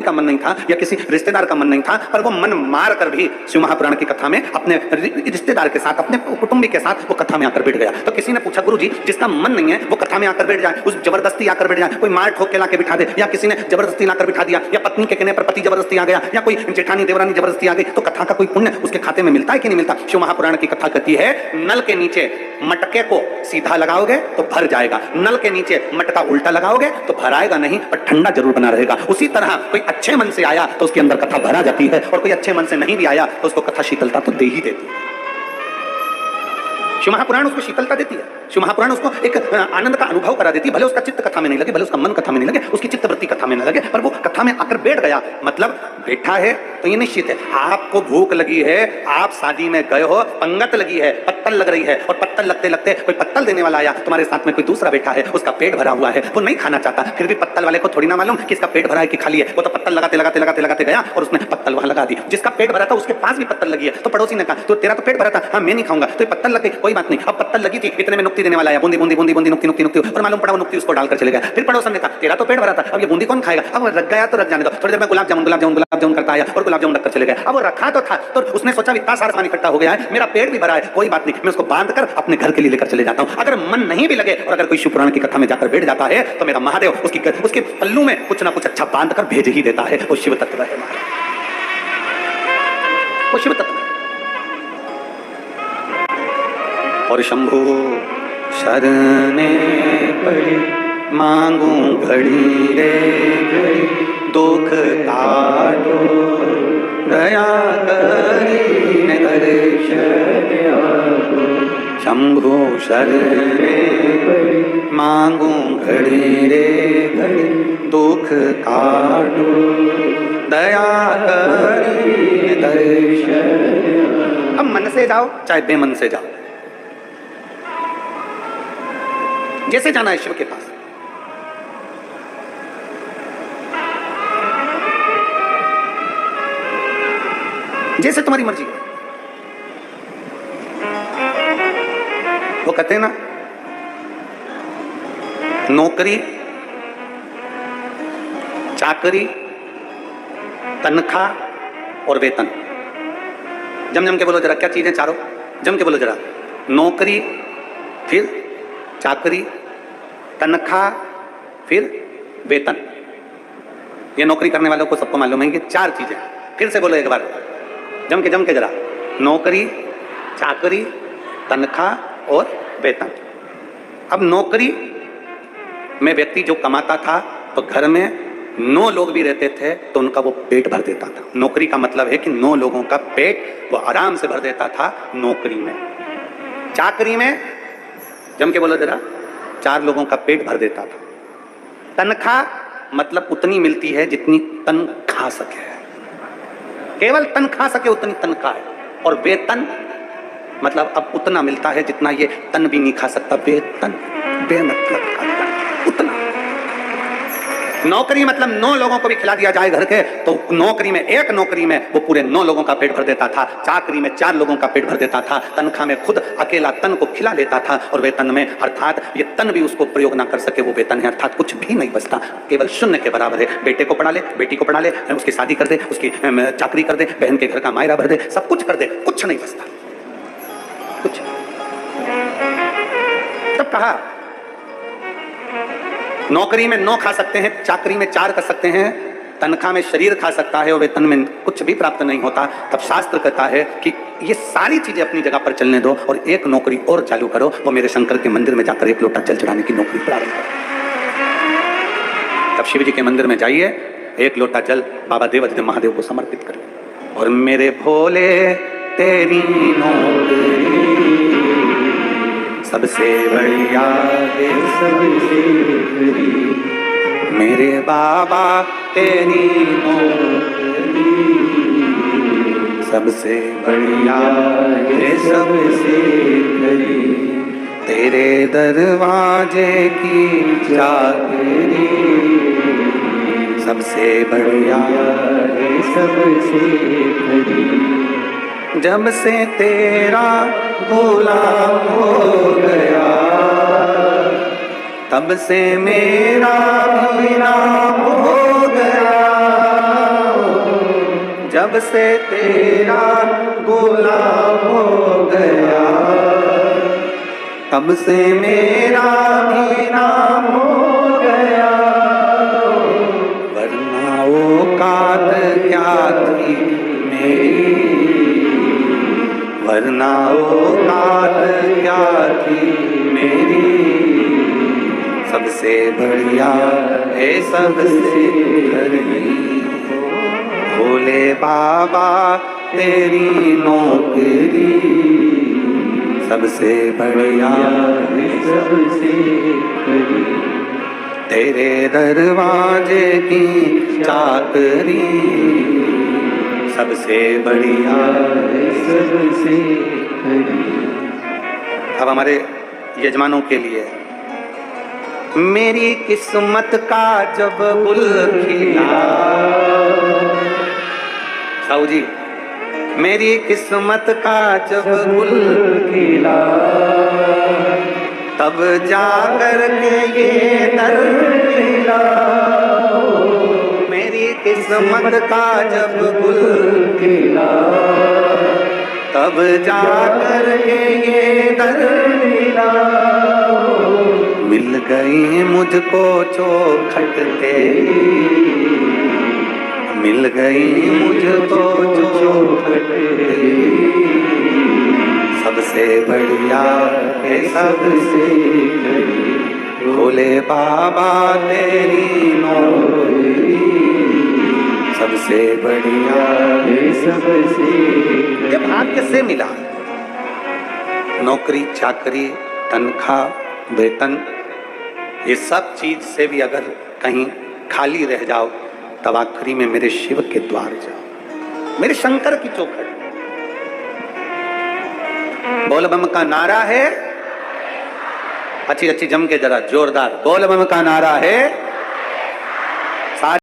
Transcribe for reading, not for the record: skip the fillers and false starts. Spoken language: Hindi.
का मन नहीं था या किसी रिश्तेदार का मन नहीं था, पर वो मन मार कर भी शिव महापुराण की कथा में अपने रिश्तेदार के साथ, अपने कुटुंबी के साथ वो कथा में आकर बैठ गया। तो किसी ने पूछा, गुरुजी जिसका मन नहीं है वो कथा में आकर बैठ जाए, उस जबरदस्ती आकर बैठ जाए, कोई मार ठोक के लाके बिठा दे, या किसी ने जबरदस्ती लाकर बिठा दिया, या पत्नी के कहने पर पति जबरदस्ती आ गया, या कोई जेठानी देवरानी जबरदस्ती आ गई, तो कथा का कोई पुण्य उसके खाते में मिलता है कि नहीं मिलता? शिव महापुराण की कथा कहती है, नल के नीचे मटके को सीधा लगाओगे तो भर जाएगा, नल के नीचे मटका उल्टा लगाओगे तो भराएगा नहीं, पर ठंडा जरूर बना रहेगा। उसी तरह कोई अच्छे मन से आया तो उसके अंदर कथा भरा जाती है, और कोई अच्छे मन से नहीं भी आया तो उसको कथा शीतलता तो दे ही देती है। शिव महापुराण उसको शीतलता देती है, शिव महापुराण उसको एक आनंद का अनुभव करा देती है। भले उसका चित्त कथा में नहीं लगे, भले उसका मन कथा में नहीं लगे, उसकी चित्तवृत्ति कथा में न लगे, पर वो कथा में आकर बैठ गया, मतलब बैठा है तो ये निश्चित है। आपको भूख लगी है, आप शादी में गए हो, पंगत लगी है, पत्तल लग रही है, और पत्तल लगते लगते कोई पत्तल देने वाला आया, तुम्हारे साथ में कोई दूसरा बैठा है, उसका पेट भरा हुआ है, वो नहीं खाना चाहता, फिर भी पत्तल वाले को थोड़ी ना मालूम कि इसका पेट भरा है कि खाली है। वो तो पत्तल लगाते लगाते लगाते लगाते गया और उसने पत्तल वहां लगा दी। जिसका पेट भरा था उसके पास भी पत्तल लगी है, तो पड़ोसी ने कहा, तो तेरा तो पेट भरा था, हाँ मैं नहीं खाऊंगा, तो पत्तल लगे, कोई बात नहीं। अब पत्तल लगी थी, इतने में नुक्ति देने वाला आया, बूंदी बूंदी बूंदी बूंदी नुक्ति नुक्ति नुक्ति, और मालूम पड़ा वो नुक्ति उसको डालकर चले गया। फिर पड़ोसन ने कहा, तेरा तो पेट भरा था, अब ये बूंदी कौन खाएगा? अब रख गया तो रख जाने दो। थोड़ी देर में गुलाब जामुन करता आया और गुलाब जामुन रखकर चले गया। अब वो रखा तो था, तो उसने सोचा इतना सारा सामान इकट्ठा हो गया है, मेरा पेट भी भरा है, कोई बात नहीं, मैं उसको बांध कर अपने घर के लिए लेकर चले जाता हूं। अगर मन नहीं भी लगे और अगर कोई शिव पुराण की कथा में जाकर बैठ जाता है तो मेरा महादेव उसके पल्लू में कुछ ना कुछ अच्छा बांध कर भेज ही देता है। वो शिव तत्व है, वो शिव तत्व है। और शंभु शरणे पड़ी मांगू घड़ी रे घड़ी, दुख काटो दया करीने दर्शन आपो। शंभु शरणे पड़ी मांगू घड़ी रे घड़ी, दुख काटो दया करीने दर्शन। अब मन से जाओ चाहे बेमन से जाओ, जैसे जाना है शिव के पास। जैसे तुम्हारी मर्जी। वो कहते हैं ना, नौकरी, चाकरी, तनख्वाह और वेतन। जम जम के बोलो जरा, क्या चीजें चारों? जम के बोलो जरा। नौकरी, फिर चाकरी, तनख्वाह, फिर वेतन। ये नौकरी करने वालों को सबको मालूम है कि चार चीजें। फिर से बोलो एक बार, जम के जरा। नौकरी, चाकरी, तनख्वाह और वेतन। अब नौकरी में व्यक्ति जो कमाता था तो घर में 9 लोग भी रहते थे तो उनका वो पेट भर देता था। नौकरी का मतलब है कि 9 लोगों का पेट वो आराम से भर देता था नौकरी में। चाकरी में, जम के बोलो जरा, 4 लोगों का पेट भर देता था। तनख्वाह मतलब उतनी मिलती है जितनी तन खा सके, केवल तन खा सके उतनी तनख्वाह है। और वेतन मतलब अब उतना मिलता है जितना ये तन भी नहीं खा सकता। वेतन बेमतलब का उतना। नौकरी मतलब 9 लोगों को भी खिला दिया जाए घर के, तो नौकरी में, एक नौकरी में वो पूरे 9 लोगों का पेट भर देता था। चाकरी में 4 लोगों का पेट भर देता था। तनख्वाह में खुद अकेला तन को खिला लेता था। और वेतन में अर्थात ये तन भी उसको प्रयोग ना कर सके वो वेतन है, अर्थात कुछ भी नहीं बचता, केवल शून्य के बराबर है। बेटे को पढ़ा ले, बेटी को पढ़ा ले, उसकी शादी कर दे, उसकी चाकरी कर दे, बहन के घर का मायरा भर दे, सब कुछ कर दे, कुछ नहीं बचता, कुछ। तब कहा नौकरी में 9 खा सकते हैं, चाकरी में 4 कर सकते हैं, तनख्वाह में शरीर खा सकता है और वेतन में कुछ भी प्राप्त नहीं होता। तब शास्त्र कहता है कि ये सारी चीजें अपनी जगह पर चलने दो और एक नौकरी और चालू करो, वो मेरे शंकर के मंदिर में जाकर 1 लोटा जल चढ़ाने की नौकरी प्रारंभ करो। तब शिव जी के मंदिर में जाइए, 1 लोटा जल बाबा देवाधिदेव महादेव को समर्पित करिए। और मेरे भोले तेरी नौकरी सबसे बढ़िया है, सबसे बढ़िया मेरे बाबा तेरी नौकरी सबसे बढ़िया है, सबसे बढ़िया तेरे दरवाजे की चाकरी सबसे बढ़िया है, सबसे बढ़िया जब से तेरा गुलाम हो गया तब से मेरा भी नाम हो गया। जब से तेरा गुलाम हो गया, तब से मेरा भी नाम हो गया। वरना औकात क्या थी मेरी, वरना औकात क्या थी मेरी। सबसे बढ़िया है सबसे करनी, भोले बाबा तेरी नौकरी। सबसे बढ़िया है सबसे करनी, तेरे दरवाजे की चाकरी। सबसे बढ़िया है सबसे करनी। अब हमारे यजमानों के लिए, मेरी किस्मत का जब गुल खिला, साहू जी, मेरी किस्मत का जब गुल खिला, तब जाकर के ये दर मिला। मेरी किस्मत का जब गुल खिला, तब जाकर के ये दर मिला। मिल गई मुझको चौखट तेरी, मिल गई मुझको चौखट तेरी। सबसे बढ़िया है सबसे करी, भोले बाबा तेरी नौकरी। सबसे बढ़िया है सबसे। ये भाग्य से मिला, नौकरी चाकरी तनख्वाह वेतन, ये सब चीज से भी अगर कहीं खाली रह जाओ, तब आखिरी में मेरे शिव के द्वार जाओ, मेरे शंकर की चौखट। बोल बम का नारा है, अच्छी अच्छी जम के जरा जोरदार बोल बम का नारा है।